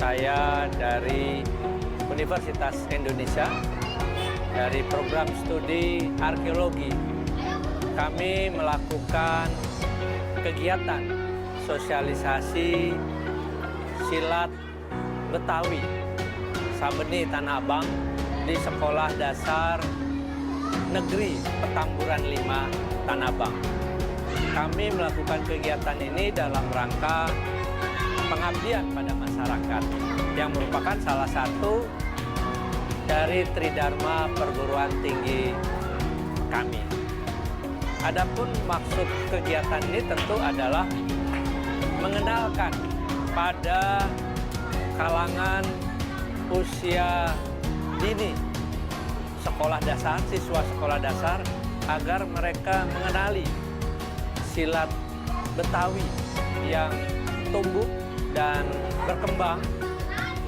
Saya dari Universitas Indonesia, dari program studi arkeologi. Kami melakukan kegiatan sosialisasi silat Betawi Sabeni Tanah Abang di Sekolah Dasar Negeri Petamburan 5 Tanah Abang. Kami melakukan kegiatan ini dalam rangka pengabdian pada masyarakat yang merupakan salah satu dari Tridharma Perguruan Tinggi kami. Adapun maksud kegiatan ini tentu adalah mengenalkan pada kalangan usia dini sekolah dasar, siswa sekolah dasar, agar mereka mengenali silat Betawi yang tumbuh dan berkembang,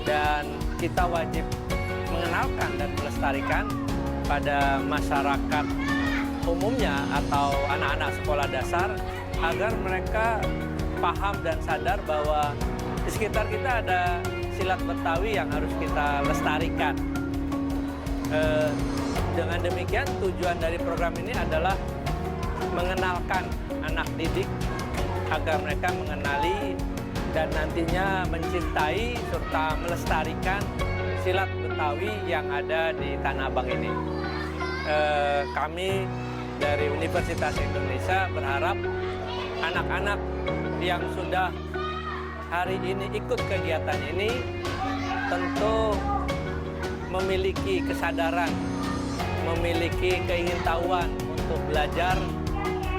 dan kita wajib mengenalkan dan melestarikan pada masyarakat umumnya atau anak-anak sekolah dasar, agar mereka paham dan sadar bahwa di sekitar kita ada silat Betawi yang harus kita lestarikan. Dengan demikian, tujuan dari program ini adalah mengenalkan anak didik agar mereka mengenali dan nantinya mencintai serta melestarikan silat Betawi yang ada di Tanah Abang ini. Kami dari Universitas Indonesia berharap anak-anak yang sudah hari ini ikut kegiatan ini tentu memiliki kesadaran, memiliki keingintahuan untuk belajar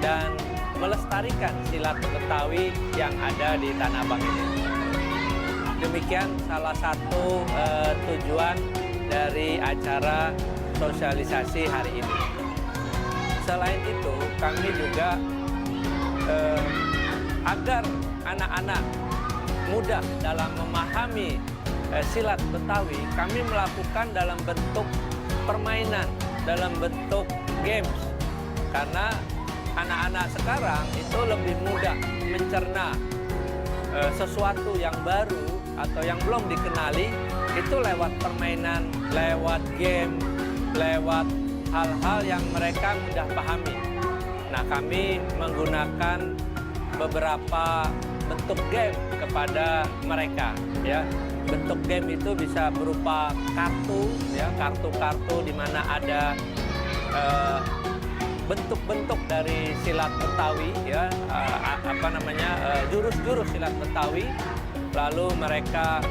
dan melestarikan silat Betawi yang ada di Tanah Abang ini. Demikian salah satu tujuan dari acara sosialisasi hari ini. Selain itu, kami juga agar anak-anak mudah dalam memahami silat Betawi, kami melakukan dalam bentuk permainan, dalam bentuk games. Karena anak-anak sekarang itu lebih mudah mencerna sesuatu yang baru atau yang belum dikenali itu lewat permainan, lewat game, lewat hal-hal yang mereka mudah pahami. Nah, kami menggunakan beberapa bentuk game kepada mereka, ya. Bentuk game itu bisa berupa kartu, ya, kartu-kartu di mana ada bentuk-bentuk dari silat Betawi, ya, jurus-jurus silat Betawi. Lalu mereka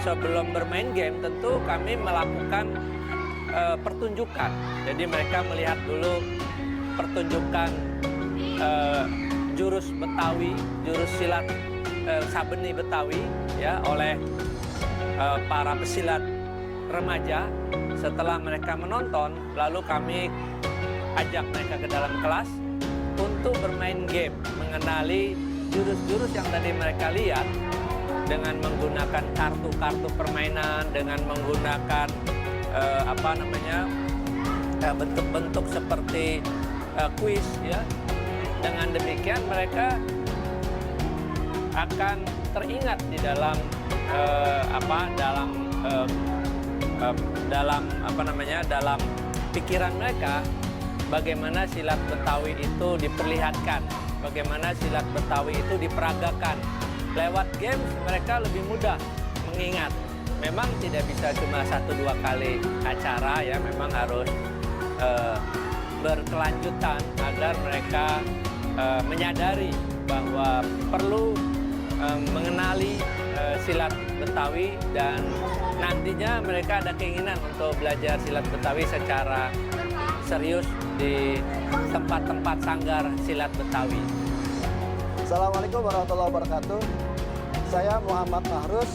sebelum bermain game tentu kami melakukan pertunjukan. Jadi mereka melihat dulu pertunjukan jurus Betawi, jurus silat Sabeni Betawi, ya, oleh para pesilat remaja. Setelah mereka menonton, lalu kami ajak mereka ke dalam kelas untuk bermain game, mengenali jurus-jurus yang tadi mereka lihat dengan menggunakan kartu-kartu permainan, dengan menggunakan bentuk-bentuk seperti kuis, ya. Dengan demikian mereka akan teringat di dalam dalam pikiran mereka bagaimana silat Betawi itu diperlihatkan, bagaimana silat Betawi itu diperagakan. Lewat games mereka lebih mudah mengingat. Memang tidak bisa cuma 1-2 kali acara, ya, memang harus berkelanjutan agar mereka menyadari bahwa perlu mengenali silat Betawi, dan nantinya mereka ada keinginan untuk belajar silat Betawi secara serius di tempat-tempat sanggar silat Betawi. Assalamualaikum warahmatullahi wabarakatuh. Saya Muhammad Mahrus,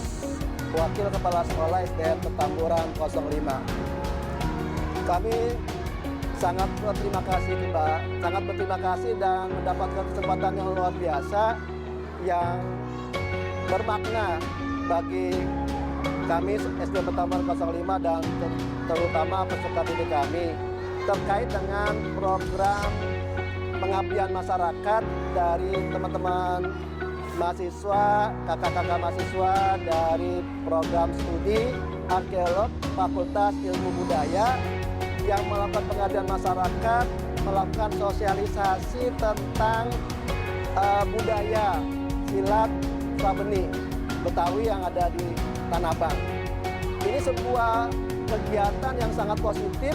Wakil Kepala Sekolah SDN Petamburan 05. Kami sangat berterima kasih dan mendapatkan kesempatan yang luar biasa yang bermakna bagi kami SD Petamburan 05 dan terutama peserta didik kami terkait dengan program pengabdian masyarakat dari teman-teman mahasiswa, kakak-kakak mahasiswa dari program studi arkeolog Fakultas Ilmu Budaya yang melakukan pengabdian masyarakat, melakukan sosialisasi tentang budaya silat Sabeni Betawi yang ada di Tanah Abang. Ini sebuah kegiatan yang sangat positif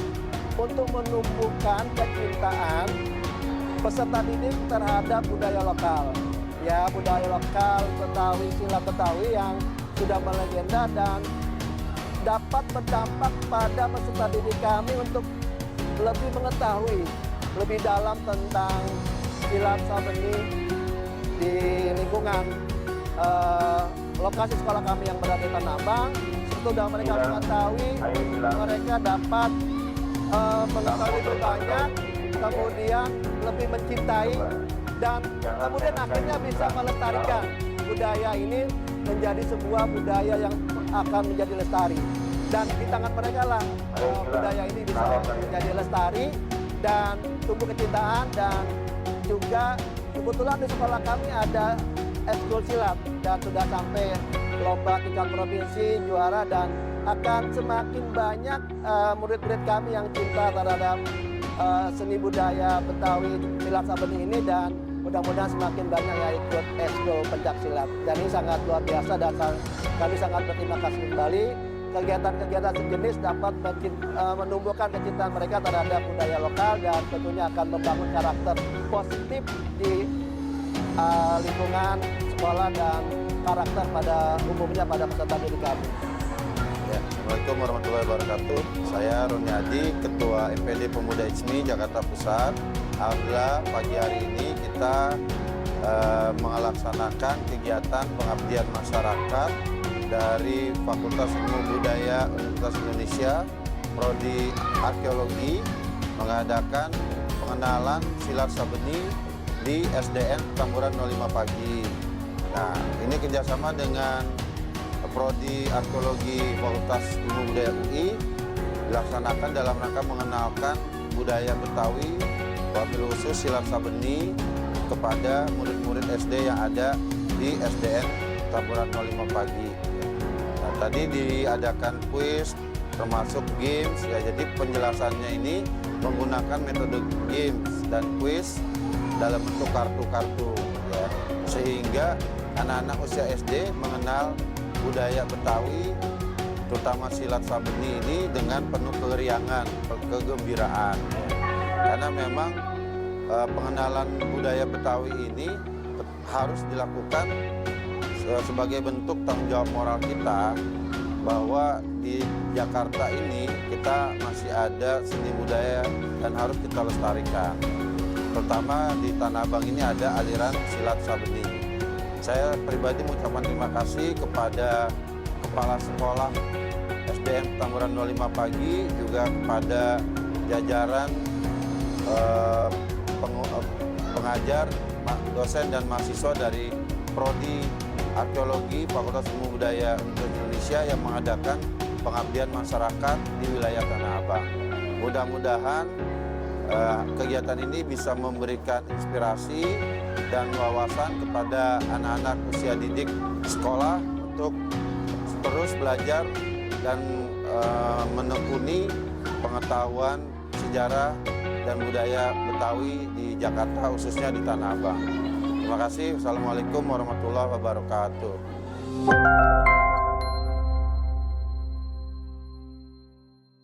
untuk menumbuhkan kecintaan peserta didik terhadap budaya lokal. Ya, budaya lokal Betawi, silat Betawi yang sudah melegenda dan dapat berdampak pada peserta didik kami untuk lebih mengetahui lebih dalam tentang silat Sabeni di lingkungan lokasi sekolah kami yang berada di Tanah Abang. Setelah mereka mengetahui, mereka dapat mengetahui lebih banyak, kemudian lebih mencintai, dan kemudian akhirnya bisa melestarikan budaya ini menjadi sebuah budaya yang akan menjadi lestari. Dan di tangan mereka lah budaya ini bisa menjadi lestari dan tumbuh kecintaan. Dan juga kebetulan di sekolah kami ada ekskul silat dan sudah sampai lomba tingkat provinsi juara, dan akan semakin banyak murid-murid kami yang cinta terhadap seni budaya Betawi silat Sabeni ini, dan mudah-mudahan semakin banyak yang ikut ekskul pencak silat. Dan ini sangat luar biasa dan kami sangat berterima kasih kembali. Kegiatan-kegiatan sejenis dapat menumbuhkan kecintaan mereka terhadap budaya lokal dan tentunya akan membangun karakter positif di lingkungan sekolah dan karakter pada umumnya pada peserta didik kami. Ya, Assalamualaikum warahmatullahi wabarakatuh. Saya Roni Adi, Ketua MPD Pemuda ISMI Jakarta Pusat. Alhamdulillah pagi hari ini kita melaksanakan kegiatan pengabdian masyarakat dari Fakultas Ilmu Budaya Universitas Indonesia, Prodi Arkeologi, mengadakan pengenalan silat Sabeni di SDN Petamburan 05 pagi. Nah, ini kerjasama dengan Prodi Arkeologi Fakultas Ilmu Budaya UI dilaksanakan dalam rangka mengenalkan budaya Betawi, wabil khusus silat Sabeni kepada murid-murid SD yang ada di SDN Petamburan 05 pagi. Nah, tadi diadakan kuis termasuk games ya, jadi penjelasannya ini menggunakan metode games dan kuis dalam bentuk kartu-kartu ya, sehingga anak-anak usia SD mengenal budaya Betawi terutama silat Sabeni ini dengan penuh keriangan, kegembiraan ya. Karena memang pengenalan budaya Betawi ini harus dilakukan sebagai bentuk tanggung jawab moral kita bahwa di Jakarta ini kita masih ada seni budaya dan harus kita lestarikan. Terutama di Tanah Abang ini ada aliran silat Sabeni. Saya pribadi mengucapkan terima kasih kepada Kepala Sekolah SDN Petamburan 05 pagi, juga kepada jajaran pengajar, dosen dan mahasiswa dari Prodi Arkeologi Fakultas Ilmu Budaya Universitas Indonesia yang mengadakan pengabdian masyarakat di wilayah Tanah Abang. Mudah-mudahan kegiatan ini bisa memberikan inspirasi dan wawasan kepada anak-anak usia didik sekolah untuk terus belajar dan menekuni pengetahuan sejarah dan budaya Betawi di Jakarta, khususnya di Tanah Abang. Terima kasih. Wassalamualaikum warahmatullahi wabarakatuh.